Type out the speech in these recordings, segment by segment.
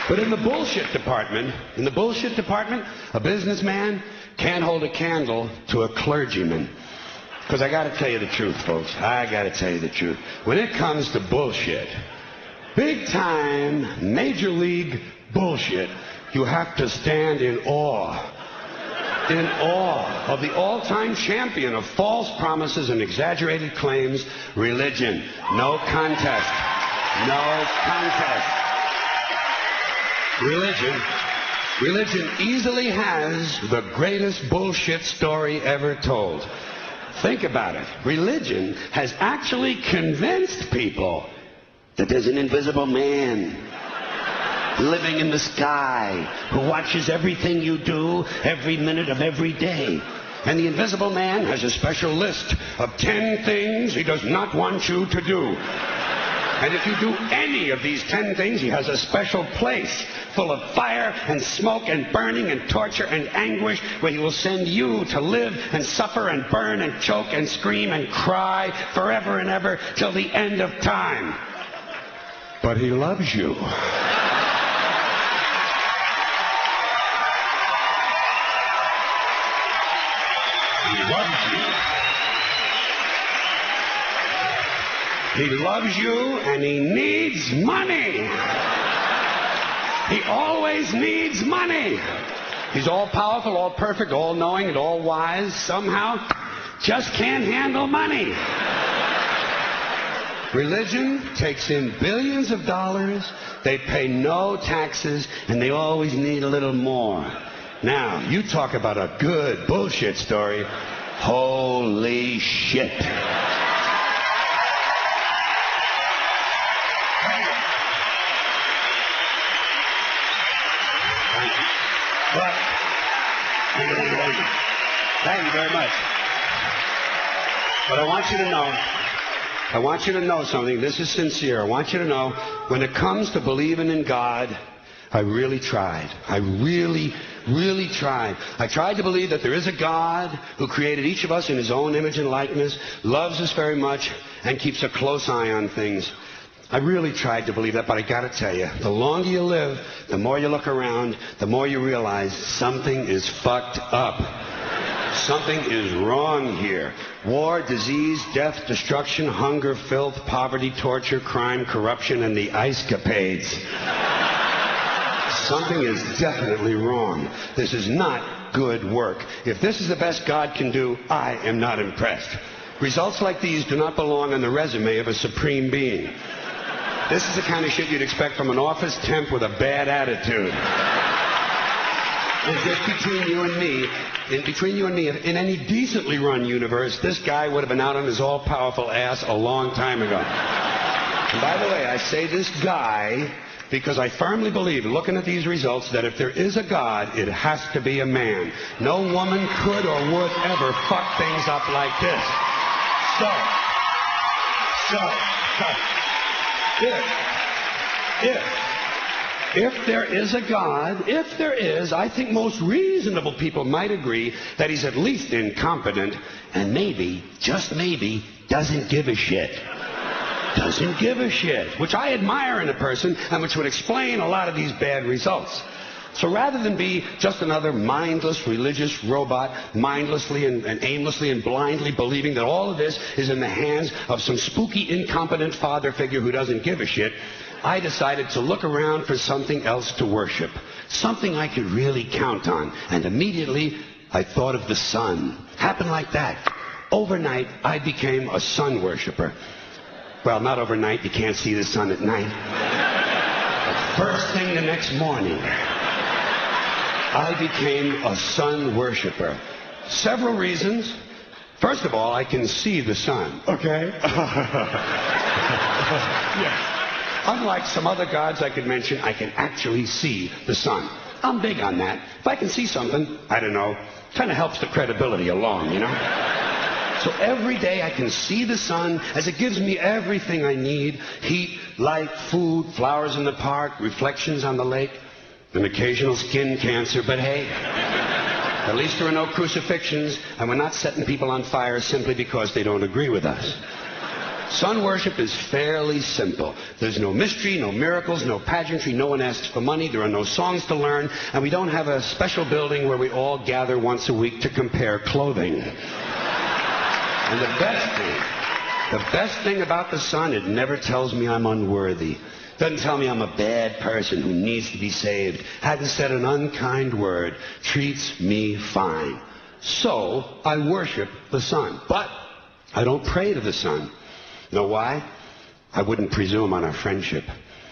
But in the bullshit department, a businessman can't hold a candle to a clergyman. Because I got to tell you the truth, folks. I got to tell you the truth. When it comes to bullshit, big time, major league bullshit, you have to stand in awe. In awe of the all-time champion of false promises and exaggerated claims, religion. No contest. No contest. Religion easily has the greatest bullshit story ever told. Think about it. Religion has actually convinced people that there's an invisible man living in the sky who watches everything you do every minute of every day. And the invisible man has a special list of 10 things he does not want you to do. And if you do any of these 10 things, he has a special place full of fire and smoke and burning and torture and anguish where he will send you to live and suffer and burn and choke and scream and cry forever and ever till the end of time. But he loves you. He loves you. He loves you and he needs money. He always needs money. He's all powerful, all perfect, all knowing, and all wise. Somehow just can't handle money. Religion takes in billions of dollars. They pay no taxes, and they always need a little more. Now, you talk about a good bullshit story. Holy shit. Thank you very much. But I want you to know something. This is sincere. I want you to know, when it comes to believing in God, I really tried. I really tried. I tried to believe that there is a God who created each of us in his own image and likeness, loves us very much, and keeps a close eye on things. I really tried to believe that, but I got to tell you, the longer you live, the more you look around, the more you realize something is fucked up. Something is wrong here. War, disease, death, destruction, hunger, filth, poverty, torture, crime, corruption, and the ice-capades. Something is definitely wrong. This is not good work. If this is the best God can do, I am not impressed. Results like these do not belong on the resume of a supreme being. This is the kind of shit you'd expect from an office temp with a bad attitude. And just between you and me, in any decently run universe, this guy would have been out on his all-powerful ass a long time ago. And by the way, I say this guy because I firmly believe, looking at these results, that if there is a God, it has to be a man. No woman could or would ever fuck things up like this. If there is a God, I think most reasonable people might agree that he's at least incompetent and maybe, just maybe, doesn't give a shit. Doesn't give a shit, which I admire in a person and which would explain a lot of these bad results. So rather than be just another mindless religious robot, mindlessly and aimlessly and blindly believing that all of this is in the hands of some spooky, incompetent father figure who doesn't give a shit, I decided to look around for something else to worship, something I could really count on. And immediately, I thought of the sun. Happened like that. Overnight, I became a sun worshiper. Well, not overnight. You can't see the sun at night. But first thing the next morning, I became a sun worshiper. Several reasons. First of all, I can see the sun. Okay? Yes. Unlike some other gods I could mention, I can actually see the sun. I'm big on that. If I can see something, I don't know, kind of helps the credibility along, you know? So every day I can see the sun as it gives me everything I need. Heat, light, food, flowers in the park, reflections on the lake, an occasional skin cancer, but hey, at least there are no crucifixions, and we're not setting people on fire simply because they don't agree with us. Sun worship is fairly simple. There's no mystery, no miracles, no pageantry. No one asks for money. There are no songs to learn. And we don't have a special building where we all gather once a week to compare clothing. And the best thing about the sun, it never tells me I'm unworthy. Doesn't tell me I'm a bad person who needs to be saved. Hasn't said an unkind word. Treats me fine. So I worship the sun. But I don't pray to the sun. Know why? I wouldn't presume on our friendship.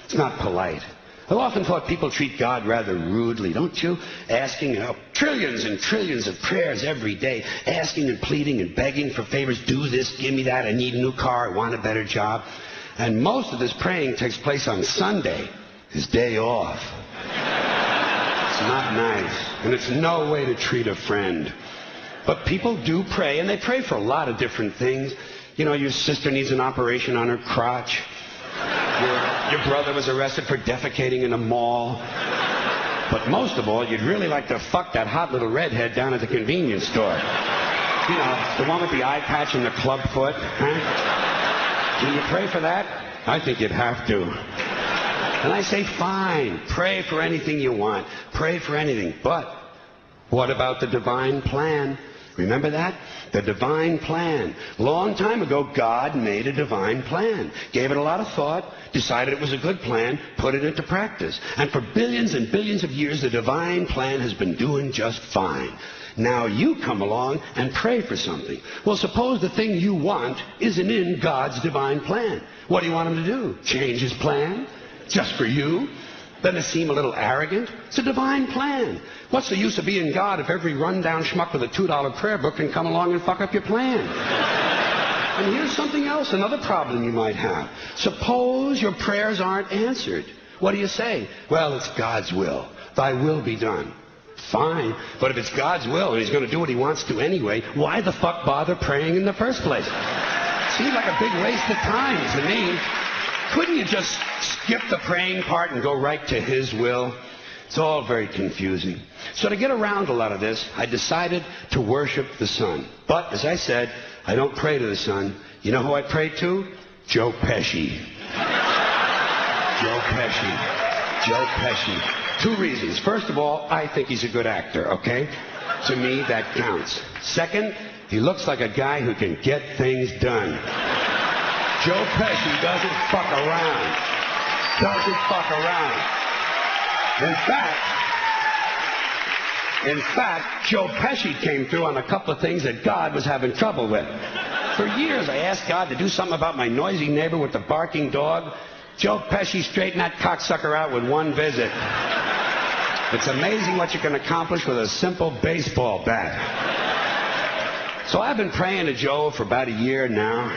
It's not polite. I've often thought people treat God rather rudely, don't you? Asking trillions and trillions of prayers every day, asking and pleading and begging for favors. Do this, give me that, I need a new car, I want a better job. And most of this praying takes place on Sunday, his day off. It's not nice, and it's no way to treat a friend. But people do pray, and they pray for a lot of different things. You know, your sister needs an operation on her crotch. Your brother was arrested for defecating in a mall. But most of all, you'd really like to fuck that hot little redhead down at the convenience store. You know, the one with the eye patch and the club foot. Huh? Can you pray for that? I think you'd have to. And I say, fine, pray for anything you want. Pray for anything. But what about the divine plan? Remember that? The divine plan. Long time ago, God made a divine plan. Gave it a lot of thought, decided it was a good plan, put it into practice. And for billions and billions of years, the divine plan has been doing just fine. Now you come along and pray for something. Well, suppose the thing you want isn't in God's divine plan. What do you want him to do? Change his plan? Just for you? Doesn't it seem a little arrogant? It's a divine plan. What's the use of being God if every rundown schmuck with a $2 prayer book can come along and fuck up your plan? And here's something else, another problem you might have. Suppose your prayers aren't answered. What do you say? Well, it's God's will. Thy will be done. Fine. But if it's God's will and he's going to do what he wants to anyway, why the fuck bother praying in the first place? Seems like a big waste of time to me. Couldn't you just skip the praying part and go right to his will? It's all very confusing. So to get around a lot of this, I decided to worship the sun. But, as I said, I don't pray to the sun. You know who I pray to? Joe Pesci. Joe Pesci. Joe Pesci. Two reasons. First of all, I think he's a good actor, okay? To me, that counts. Second, he looks like a guy who can get things done. Joe Pesci doesn't fuck around. Doesn't fuck around. In fact, Joe Pesci came through on a couple of things that God was having trouble with. For years, I asked God to do something about my noisy neighbor with the barking dog. Joe Pesci straightened that cocksucker out with one visit. It's amazing what you can accomplish with a simple baseball bat. So I've been praying to Joe for about a year now.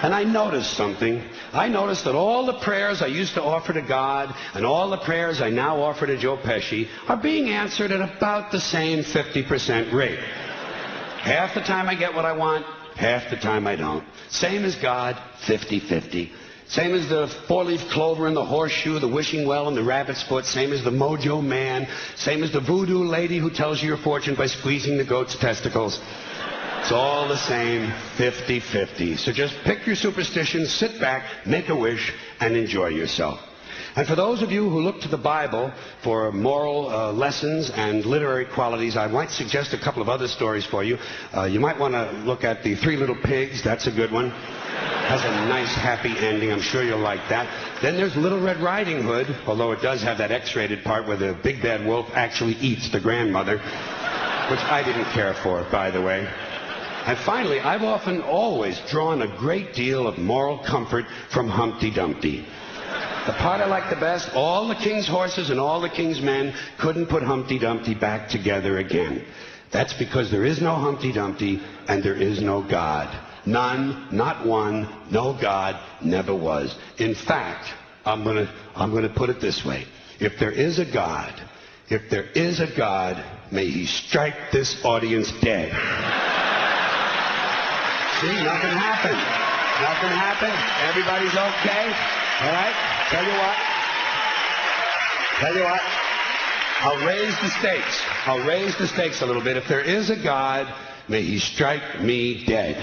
And I noticed something. I noticed that all the prayers I used to offer to God and all the prayers I now offer to Joe Pesci are being answered at about the same 50% rate. Half the time I get what I want, half the time I don't. Same as God, 50-50. Same as the four-leaf clover and the horseshoe, the wishing well and the rabbit's foot. Same as the mojo man. Same as the voodoo lady who tells you your fortune by squeezing the goat's testicles. It's all the same, 50-50. So just pick your superstition, sit back, make a wish, and enjoy yourself. And for those of you who look to the Bible for moral lessons and literary qualities, I might suggest a couple of other stories for you. You might want to look at The Three Little Pigs. That's a good one. Has a nice, happy ending. I'm sure you'll like that. Then there's Little Red Riding Hood, although it does have that X-rated part where the big bad wolf actually eats the grandmother, which I didn't care for, by the way. And finally, I've often always drawn a great deal of moral comfort from Humpty Dumpty. The part I like the best, all the king's horses and all the king's men couldn't put Humpty Dumpty back together again. That's because there is no Humpty Dumpty and there is no God. None, not one, no God, never was. In fact, I'm gonna put it this way. If there is a God, may he strike this audience dead. See, nothing happened. Nothing happened. Everybody's okay. All right? Tell you what. I'll raise the stakes. I'll raise the stakes a little bit. If there is a God, may he strike me dead.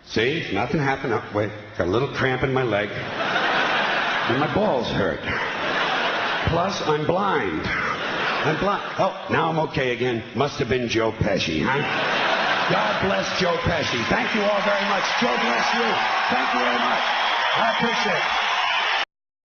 See? Nothing happened. Oh, wait. Got a little cramp in my leg. And my balls hurt. Plus, I'm blind. I'm blind. Oh, now I'm okay again. Must have been Joe Pesci, huh? God bless Joe Pesci. Thank you all very much. Joe bless you. Thank you very much. I appreciate it.